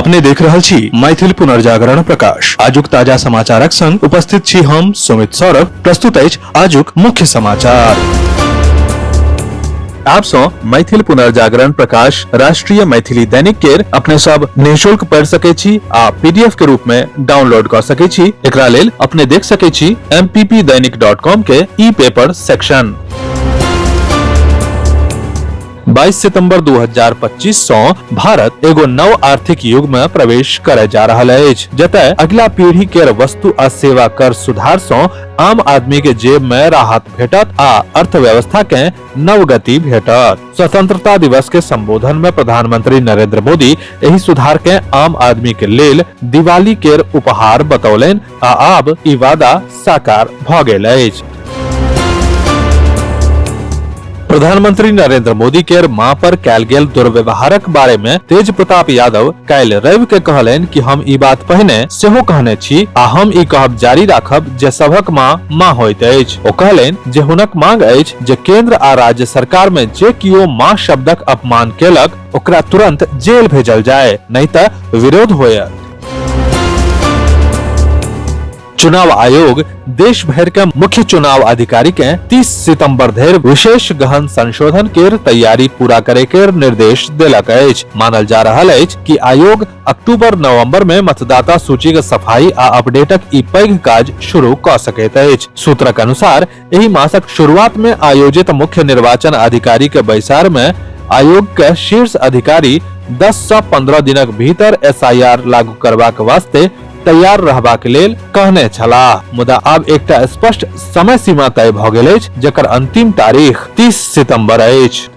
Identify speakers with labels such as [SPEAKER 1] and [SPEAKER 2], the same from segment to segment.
[SPEAKER 1] अपने देख रहल छी मैथिल पुनर्जागरण प्रकाश। आजुक ताजा समाचारक संग उपस्थित छी हम सुमित सौरभ। प्रस्तुत अछि आजुक मुख्य समाचार। आप सो मैथिल पुनर्जागरण प्रकाश राष्ट्रीय मैथिली दैनिक केर अपने सब निःशुल्क पढ़ सके छी आ पीडीएफ के रूप में डाउनलोड कर सके छी। एकरा लेल अपने देख सके छी mppdainik.com के ई पेपर सेक्शन। 22 सितंबर 2025 सो भारत एगो नव आर्थिक युग में प्रवेश करे जा रहल अछि, जतय अगला पीढ़ी केर वस्तु आ सेवा कर सुधार सो आम आदमी के जेब में राहत भेटत आ अर्थव्यवस्था के नव गति भेटत। स्वतंत्रता दिवस के संबोधन में प्रधानमंत्री नरेंद्र मोदी एही सुधार के आम आदमी के लेल दिवाली केर उपहार बतौलनि आ आब ई वादा साकार भ गेल अछि। प्रधानमंत्री नरेंद्र मोदी केर मां पर कैल गेल दुर्व्यवहारक बारे में तेज प्रताप यादव काल्हि रवि के कहलनि कि हम ई बात पहिने सेहो कहने छी आ हम ई कहब जारी राखब जे सभक मां होइत अछि। ओ कहलनि जे हुनक मांग अछि जे केंद्र आ राज्य सरकार में जे कियो मां शब्दक अपमान केलक ओकरा तुरंत जेल भेजल जाय, नहीं त विरोध होयत। चुनाव आयोग देश भर के मुख्य चुनाव अधिकारी के 30 सितंबर धरि विशेष गहन संशोधन केर तैयारी पूरा करे के निर्देश देलक अछि। मानल जा रहल अछि कि आयोग अक्टूबर-नवंबर में मतदाता सूची के सफाई आ अपडेटक ई पैघ काज शुरू क सकैत अछि। सूत्रक अनुसार एही मासक शुरुआत में आयोजित मुख्य निर्वाचन अधिकारी के बैसार में आयोग के शीर्ष अधिकारी 10 से 15 दिनक भीतर SIR लागू करबाक वास्ते तैयार रहबाक लेल कहने छलाह, मुदा आब एकटा स्पष्ट समय सीमा तय भ गेल अछि जेकर अंतिम तारीख 30 सितंबर अछि।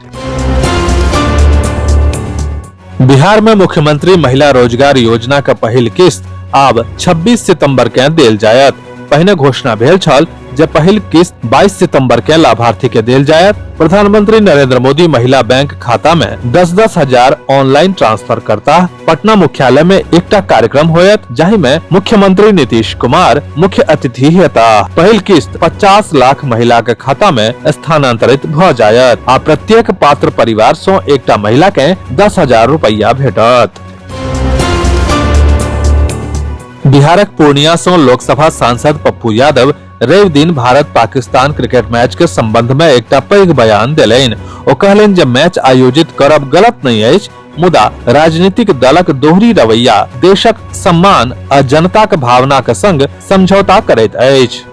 [SPEAKER 1] बिहार में मुख्यमंत्री महिला रोजगार योजना के पहिल किस्त आब 26 सितंबर के देल जायत। पहिने घोषणा भेल छल जे पहिल किस्त 22 सितंबर के लाभार्थी के देल जायत। प्रधानमंत्री नरेंद्र मोदी महिला बैंक खाता में 10-10 हजार ऑनलाइन ट्रांसफर करता। पटना मुख्यालय में एकटा कार्यक्रम होयत जाहि में मुख्यमंत्री नीतीश कुमार मुख्य अतिथि हेता। पहिल किस्त 50 लाख महिला के खाता में स्थानांतरित भ जायत आ प्रत्येक पात्र परिवार सो एकटा महिला के 10,000 रुपया भेटत। बिहारक पूर्णिया से लोकसभा सांसद पप्पू यादव रवि दिन भारत पाकिस्तान क्रिकेट मैच के संबंध में एकटा पैघ बयान देलनि। ओ कहलनि जे मैच आयोजित करब गलत नहीं अछि, मुदा राजनीतिक दलक दोहरी रवैया देशक सम्मान आ जनताक भावना के संग समझौता करैत अछि।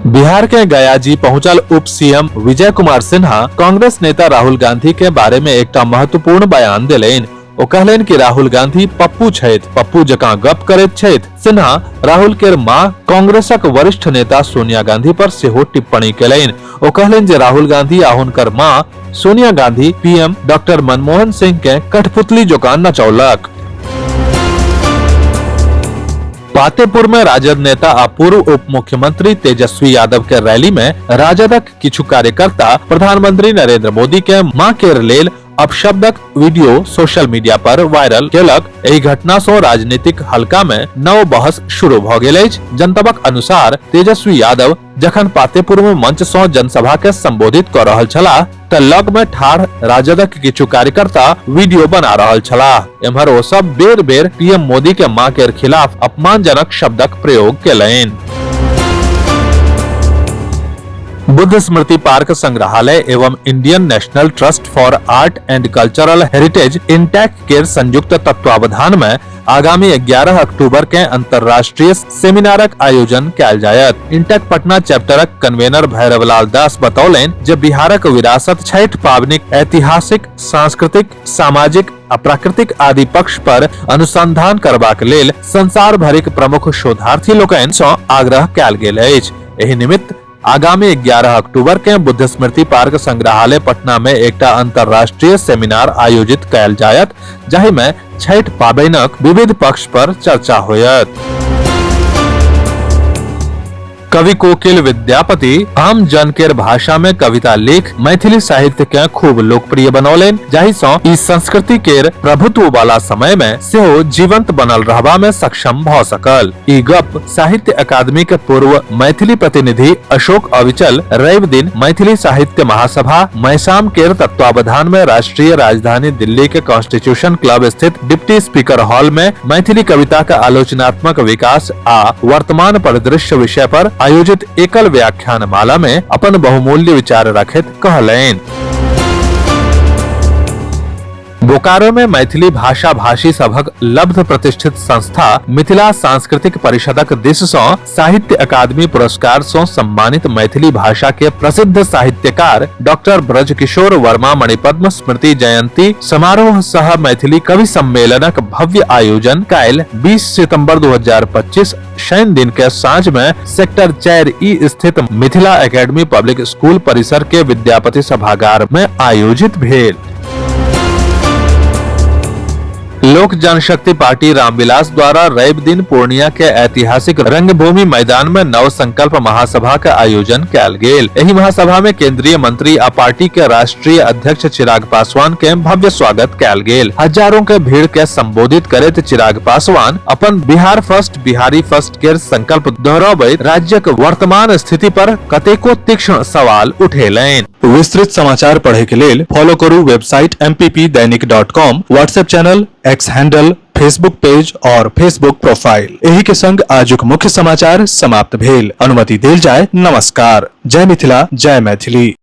[SPEAKER 1] बिहार के गयाजी पहुंचल उप सीएम विजय कुमार सिन्हा कांग्रेस नेता राहुल गांधी के बारे में एकटा महत्वपूर्ण बयान देलनि। ओ कहलनि कि राहुल गांधी पप्पू छथि, पप्पू जकां गप करैत छथि। सिन्हा राहुल केर मां कांग्रेसक वरिष्ठ नेता सोनिया गांधी पर सेहो टिप्पणी केलनि। ओ कहलनि जे राहुल गांधी आ हुनकर मां सोनिया गांधी पीएम डॉक्टर मनमोहन सिंह के कठपुतली जकां नचौलक। पातेपुर में राजद नेता आ पूर्व उप मुख्यमंत्री तेजस्वी यादव के रैली में राजदक किछु कार्यकर्ता प्रधानमंत्री नरेंद्र मोदी के मां केर लेल अपशब्दक वीडियो सोशल मीडिया पर वायरल केलक। एही घटना से राजनीतिक हल्का में नव बहस शुरू भ गेल अछि। जनतबक अनुसार तेजस्वी यादव जखन पातेपुर में मंच से जनसभा के संबोधित कर रहल छलाह त लग में ठाढ़ राजदक किछु कार्यकर्ता वीडियो बना रहल छलाह। एम्हर ओ सब बेर बेर पीएम मोदी के मां के खिलाफ अपमानजनक शब्दक प्रयोग केलनि। बुद्ध स्मृति पार्क संग्रहालय एवं Indian national trust for art and cultural heritage INTACH के संयुक्त तत्वावधान में आगामी 11 अक्टूबर के अंतर्राष्ट्रीय सेमिनारक आयोजन कैल जायत। इंटैक पटना चैप्टरक कन्वेनर भैरवलाल दास बतौलनि जे बिहारक विरासत छठ पावनिक ऐतिहासिक, सांस्कृतिक, सामाजिक आ प्राकृतिक आदि पक्ष पर अनुसंधान करबाक लेल संसार भरिक प्रमुख शोधार्थी लोकनि सँ आग्रह कैल गेल अछि। एहि निमित्त आगामी 11 अक्टूबर के बुद्ध स्मृति पार्क संग्रहालय पटना में एकटा अंतर्राष्ट्रीय सेमिनार आयोजित कयल जायत जाहि में छठ पाबनिक विविध पक्ष पर चर्चा होयत। कवि कोकिल विद्यापति आम जन के भाषा में कविता लेख मैथिली साहित्य के खूब लोकप्रिय बनौलेन, जाहि सँ ई संस्कृति के प्रभुत्व वाला समय में सेहो जीवंत बनल रहबा में सक्षम भ सकल। ई गप साहित्य अकादमी के पूर्व मैथिली प्रतिनिधि अशोक अविचल रवि दिन मैथिली साहित्य महासभा मैसाम के तत्वावधान में राष्ट्रीय राजधानी दिल्ली के कॉन्स्टिट्यूशन क्लब स्थित डिप्टी स्पीकर हॉल में मैथिली कविता का आलोचनात्मक विकास आ वर्तमान परिदृश्य विषय पर आयोजित एकल व्याख्यान माला में अपन बहुमूल्य विचार रखैत कहलैन। बोकारो में मैथिली भाषा भाषी सभक लब्ध प्रतिष्ठित संस्था मिथिला सांस्कृतिक परिषदक दिस सँ साहित्य अकादमी पुरस्कार सँ सम्मानित मैथिली भाषा के प्रसिद्ध साहित्यकार डॉक्टर ब्रजकिशोर वर्मा मणिपद्म स्मृति जयंती समारोह सह मैथिली कवि सम्मेलनक भव्य आयोजन काल्हि 20 सितंबर 2025 शनि दिन के साँझ में सेक्टर 4E स्थित मिथिला एकेडमी पब्लिक स्कूल परिसर के विद्यापति सभागार में आयोजित भेल। लोक जनशक्ति पार्टी रामविलास द्वारा रवि दिन पूर्णिया के ऐतिहासिक रंगभूमि मैदान में नव संकल्प महासभा का आयोजन कयल गेल। एही महासभा में केंद्रीय मंत्री आ पार्टी के राष्ट्रीय अध्यक्ष चिराग पासवान के भव्य स्वागत कयल गेल। हजारों के भीड़ के संबोधित करैत चिराग पासवान अपन बिहार फर्स्ट बिहारी फर्स्ट के संकल्प दोहराबैत राज्यक वर्तमान स्थिति पर कतेको तीक्ष्ण सवाल उठेलैन। विस्तृत समाचार पढ़े के लेल फॉलो करू website mppdainik.com, WhatsApp channel, x handle, Facebook page और फेसबुक प्रोफाइल। एही के संग आजुक मुख्य समाचार समाप्त भेल। अनुमति देल जाय। नमस्कार। जय मिथिला, जय मैथिली।